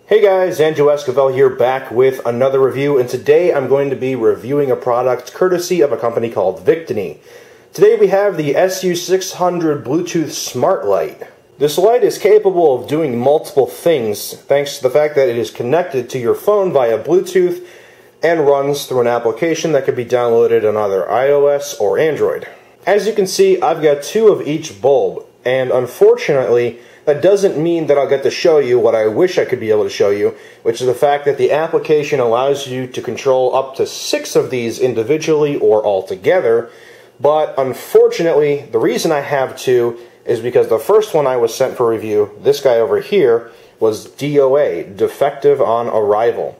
Hey guys, Andrew Esquivel here, back with another review, and today I'm going to be reviewing a product courtesy of a company called VICTONY. Today we have the SU600 Bluetooth Smart Light. This light is capable of doing multiple things thanks to the fact that it is connected to your phone via Bluetooth and runs through an application that can be downloaded on either iOS or Android. As you can see, I've got two of each bulb, and unfortunately that doesn't mean that I'll get to show you what I wish I could be able to show you, which is the fact that the application allows you to control up to 6 of these individually or all together. But unfortunately, the reason I have 2 is because the first one I was sent for review, this guy over here, was DOA, defective on arrival.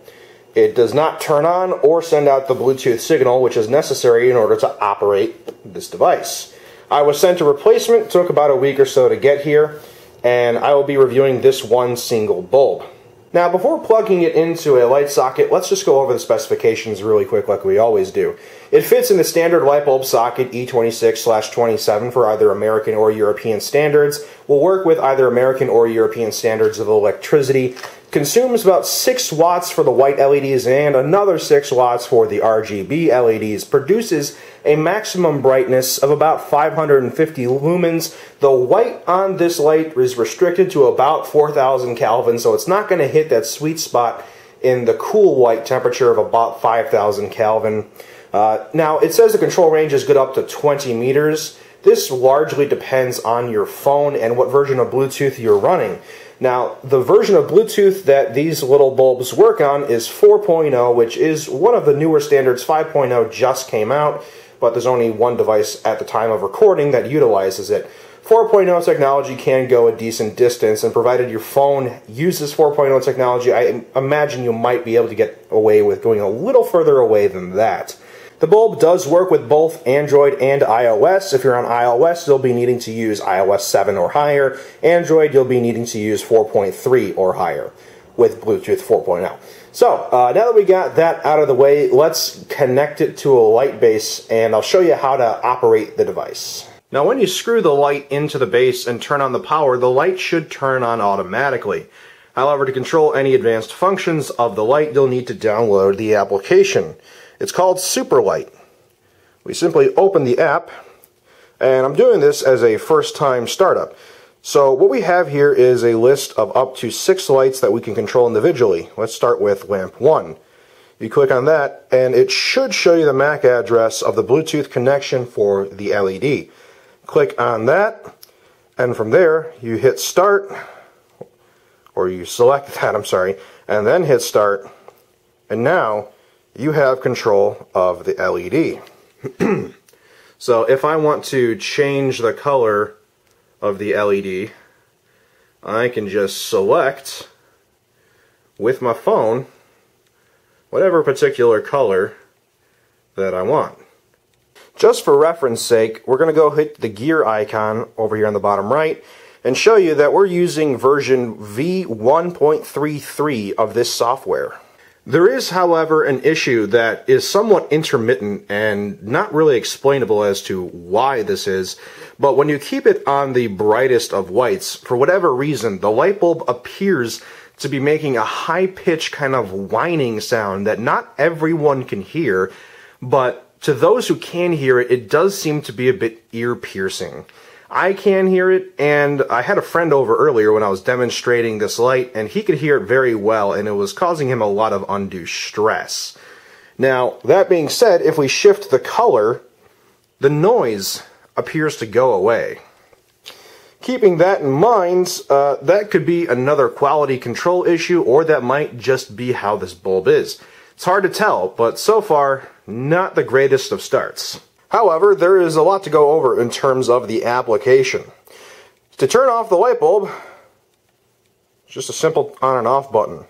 It does not turn on or send out the Bluetooth signal, which is necessary in order to operate this device. I was sent a replacement. It took about a week or so to get here, and I will be reviewing this one single bulb. Now, before plugging it into a light socket, let's just go over the specifications really quick like we always do. It fits in the standard light bulb socket E26/27 for either American or European standards. Will work with either American or European standards of electricity. Consumes about 6 watts for the white LEDs and another 6 watts for the RGB LEDs. Produces a maximum brightness of about 550 lumens. The white on this light is restricted to about 4,000 Kelvin, so it's not going to hit that sweet spot in the cool white temperature of about 5,000 Kelvin. Now, it says the control range is good up to 20 meters. This largely depends on your phone and what version of Bluetooth you're running. Now, the version of Bluetooth that these little bulbs work on is 4.0, which is one of the newer standards. 5.0 just came out, but there's only one device at the time of recording that utilizes it. 4.0 technology can go a decent distance, and provided your phone uses 4.0 technology, I imagine you might be able to get away with going a little further away than that. The bulb does work with both Android and iOS. If you're on iOS, you'll be needing to use iOS 7 or higher. Android, you'll be needing to use 4.3 or higher with Bluetooth 4.0. So, now that we got that out of the way, let's connect it to a light base, and I'll show you how to operate the device. Now, when you screw the light into the base and turn on the power, the light should turn on automatically. However, to control any advanced functions of the light, you'll need to download the application. It's called Superlight. We simply open the app, and I'm doing this as a first-time startup. So what we have here is a list of up to 6 lights that we can control individually. Let's start with lamp 1. You click on that, and it should show you the MAC address of the Bluetooth connection for the LED. Click on that, and from there you hit start, or you select that, I'm sorry, and then hit start, and now you have control of the LED. So if I want to change the color of the LED, I can just select with my phone whatever particular color that I want. Just for reference sake, we're going to go hit the gear icon over here on the bottom right and show you that we're using version V1.33 of this software. There is, however, an issue that is somewhat intermittent and not really explainable as to why this is, but when you keep it on the brightest of whites, for whatever reason, the light bulb appears to be making a high-pitched kind of whining sound that not everyone can hear, but to those who can hear it, it does seem to be a bit ear-piercing. I can hear it, and I had a friend over earlier when I was demonstrating this light, and he could hear it very well, and it was causing him a lot of undue stress. Now, that being said, if we shift the color, the noise appears to go away. Keeping that in mind, that could be another quality control issue, or that might just be how this bulb is. It's hard to tell, but so far, not the greatest of starts. However, there is a lot to go over in terms of the application. To turn off the light bulb, it's just a simple on and off button.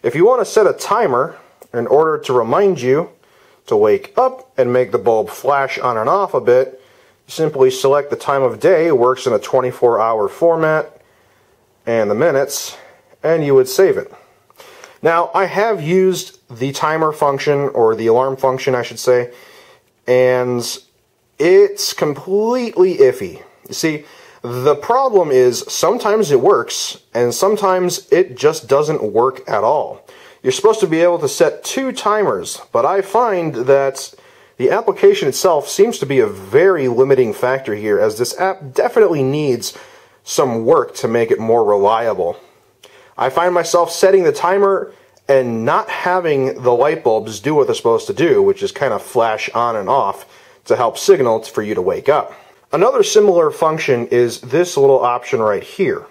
If you want to set a timer in order to remind you to wake up and make the bulb flash on and off a bit, you simply select the time of day. It works in a 24-hour format, and the minutes, and you would save it. Now, I have used the timer function, or the alarm function, I should say, and it's completely iffy. You see, The problem is sometimes it works, and sometimes it just doesn't work at all. You're supposed to be able to set 2 timers, but I find that the application itself seems to be a very limiting factor here, as this app definitely needs some work to make it more reliable. I find myself setting the timer and not having the light bulbs do what they're supposed to do, which is kind of flash on and off to help signal for you to wake up. Another similar function is this little option right here.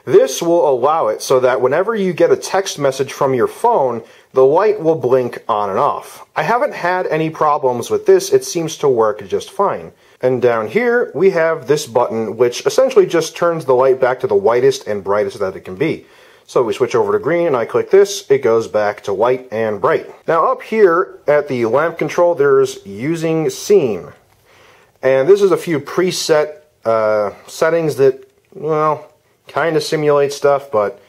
This will allow it so that whenever you get a text message from your phone, the light will blink on and off. I haven't had any problems with this. It seems to work just fine. And down here, we have this button, which essentially just turns the light back to the whitest and brightest that it can be. So we switch over to green, and I click this, it goes back to white and bright. Now up here at the lamp control, there's using scene. And this is a few preset settings that, well, kind of simulate stuff, but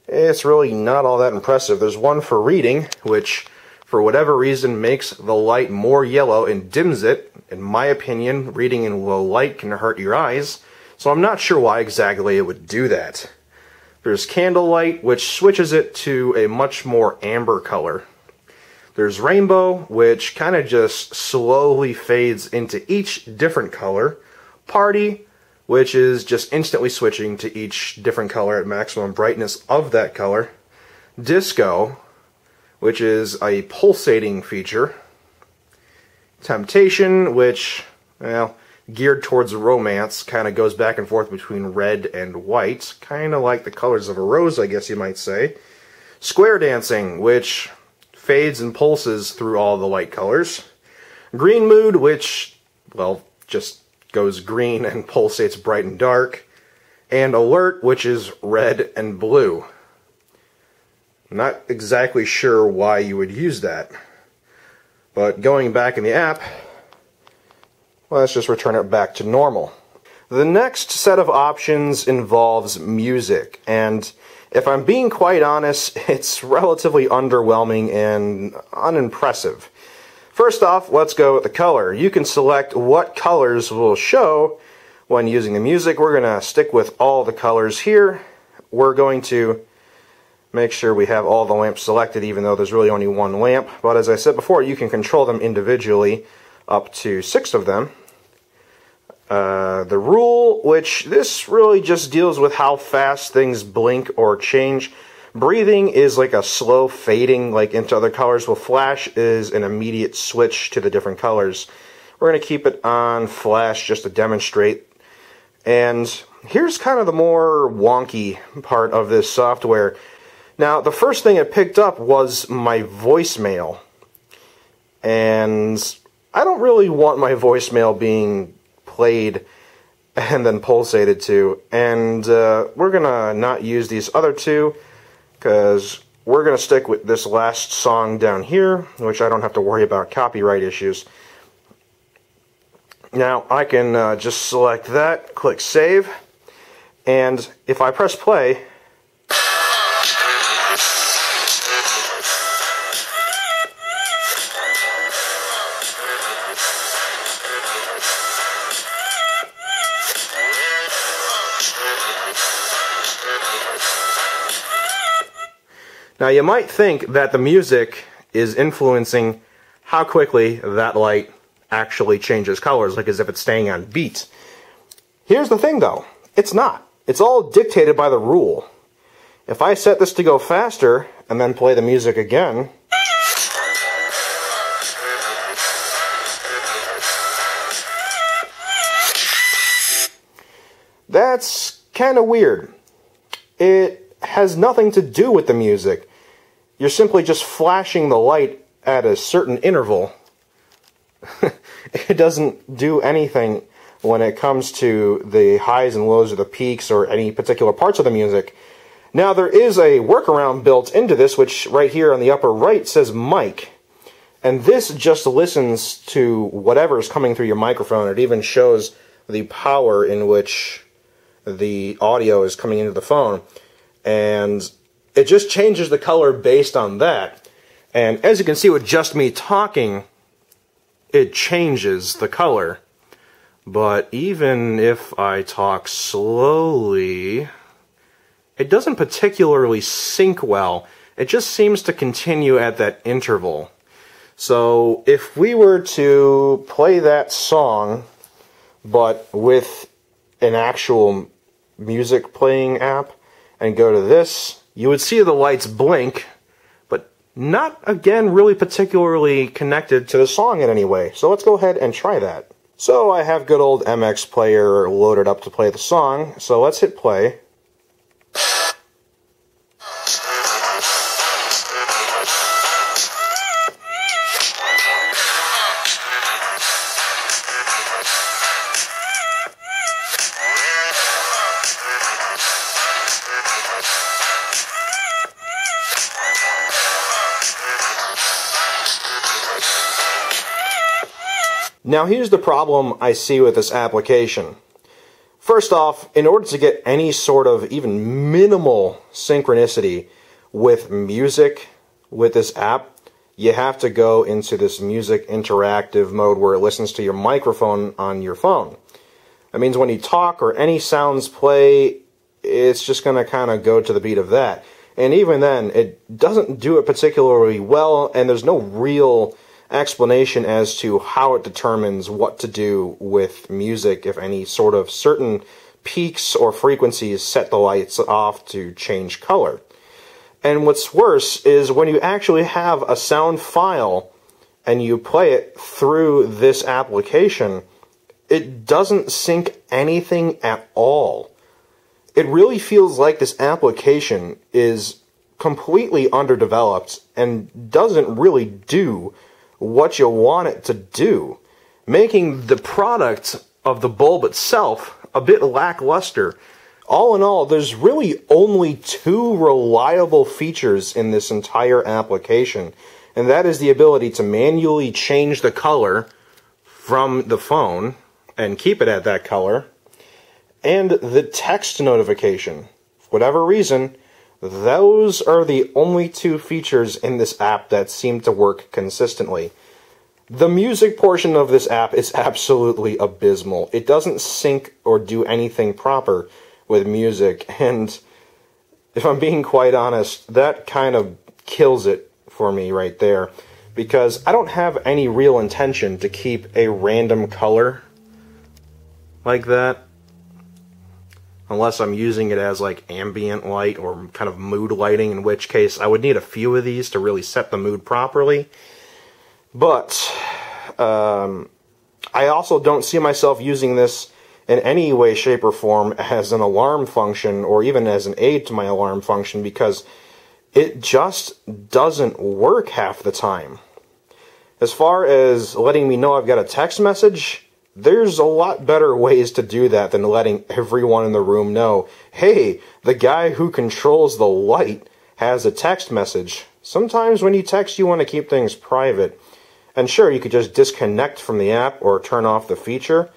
it's really not all that impressive. There's one for reading, which for whatever reason makes the light more yellow and dims it. In my opinion, reading in low light can hurt your eyes, so I'm not sure why exactly it would do that. There's candlelight, which switches it to a much more amber color. There's rainbow, which kind of just slowly fades into each different color. Party, which is just instantly switching to each different color at maximum brightness of that color. Disco, which is a pulsating feature. Temptation, which, well, geared towards romance, kind of goes back and forth between red and white, kind of like the colors of a rose, I guess you might say. Square dancing, which fades and pulses through all the light colors. Green mood, which, well, just goes green and pulsates bright and dark. And alert, which is red and blue. Not exactly sure why you would use that. But going back in the app, well, let's just return it back to normal. The next set of options involves music, and if I'm being quite honest, it's relatively underwhelming and unimpressive. First off, let's go with the color. You can select what colors will show when using the music. We're going to stick with all the colors here. We're going to make sure we have all the lamps selected, even though there's really only one lamp. But as I said before, you can control them individually, up to 6 of them. The rule, which this really just deals with how fast things blink or change. Breathing is like a slow fading like into other colors, while flash is an immediate switch to the different colors. We're going to keep it on flash just to demonstrate. And here's kind of the more wonky part of this software. Now, the first thing it picked up was my voicemail. And I don't really want my voicemail being played and then pulsated to. And we're going to not use these other 2, because we're going to stick with this last song down here, which I don't have to worry about copyright issues. Now, I can just select that, click save, and if I press play, now you might think that the music is influencing how quickly that light actually changes colors, like as if it's staying on beat. Here's the thing though, it's not. It's all dictated by the rule. If I set this to go faster and then play the music again, that's kind of weird. It has nothing to do with the music. You're simply just flashing the light at a certain interval. It doesn't do anything when it comes to the highs and lows or the peaks or any particular parts of the music. Now, there is a workaround built into this, which right here on the upper right says mic. And this just listens to whatever is coming through your microphone. It even shows the power in which the audio is coming into the phone. And it just changes the color based on that. And as you can see with just me talking, it changes the color. But even if I talk slowly, it doesn't particularly sync well. It just seems to continue at that interval. So if we were to play that song, but with an actual music playing app, and go to this, you would see the lights blink, but not, again, really particularly connected to the song in any way. So let's go ahead and try that. So I have good old MX Player loaded up to play the song, so let's hit play. Now here's the problem I see with this application. First off, in order to get any sort of even minimal synchronicity with music with this app, you have to go into this music interactive mode where it listens to your microphone on your phone. That means when you talk or any sounds play, it's just going to kind of go to the beat of that. And even then, it doesn't do it particularly well, and there's no real explanation as to how it determines what to do with music if any sort of certain peaks or frequencies set the lights off to change color. And what's worse is when you actually have a sound file and you play it through this application, it doesn't sync anything at all. It really feels like this application is completely underdeveloped and doesn't really do what you want it to do, making the product of the bulb itself a bit lackluster. All in all, there's really only two reliable features in this entire application, and that is the ability to manually change the color from the phone and keep it at that color, and the text notification. For whatever reason, those are the only two features in this app that seem to work consistently. The music portion of this app is absolutely abysmal. It doesn't sync or do anything proper with music, and if I'm being quite honest, that kind of kills it for me right there, because I don't have any real intention to keep a random color like that, unless I'm using it as like ambient light or kind of mood lighting, in which case I would need a few of these to really set the mood properly. But I also don't see myself using this in any way, shape, or form as an alarm function or even as an aid to my alarm function, because it just doesn't work half the time. As far as letting me know I've got a text message, there's a lot better ways to do that than letting everyone in the room know, hey, the guy who controls the light has a text message. Sometimes when you text, you want to keep things private. And sure, you could just disconnect from the app or turn off the feature,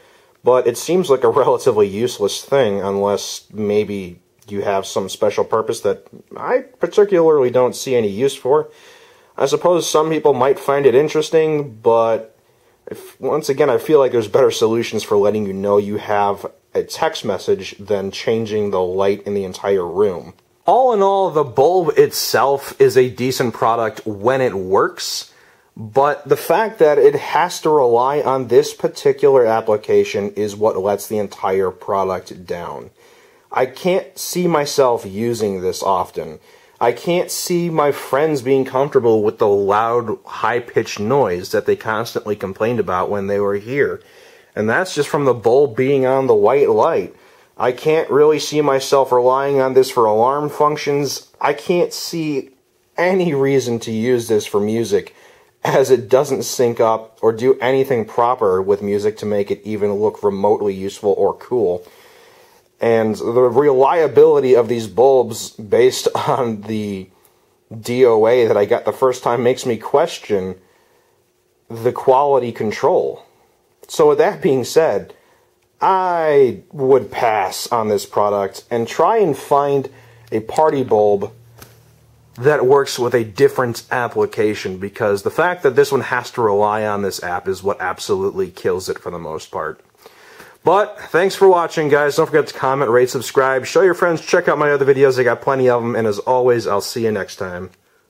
but it seems like a relatively useless thing unless maybe you have some special purpose that I particularly don't see any use for. I suppose some people might find it interesting, but once again, I feel like there's better solutions for letting you know you have a text message than changing the light in the entire room. All in all, the bulb itself is a decent product when it works, but the fact that it has to rely on this particular application is what lets the entire product down. I can't see myself using this often. I can't see my friends being comfortable with the loud, high-pitched noise that they constantly complained about when they were here. And that's just from the bulb being on the white light. I can't really see myself relying on this for alarm functions. I can't see any reason to use this for music, as it doesn't sync up or do anything proper with music to make it even look remotely useful or cool. And the reliability of these bulbs based on the DOA that I got the first time makes me question the quality control. So with that being said, I would pass on this product and try and find a party bulb that works with a different application, because the fact that this one has to rely on this app is what absolutely kills it for the most part. But thanks for watching, guys. Don't forget to comment, rate, subscribe, show your friends, check out my other videos. I got plenty of them, and as always, I'll see you next time.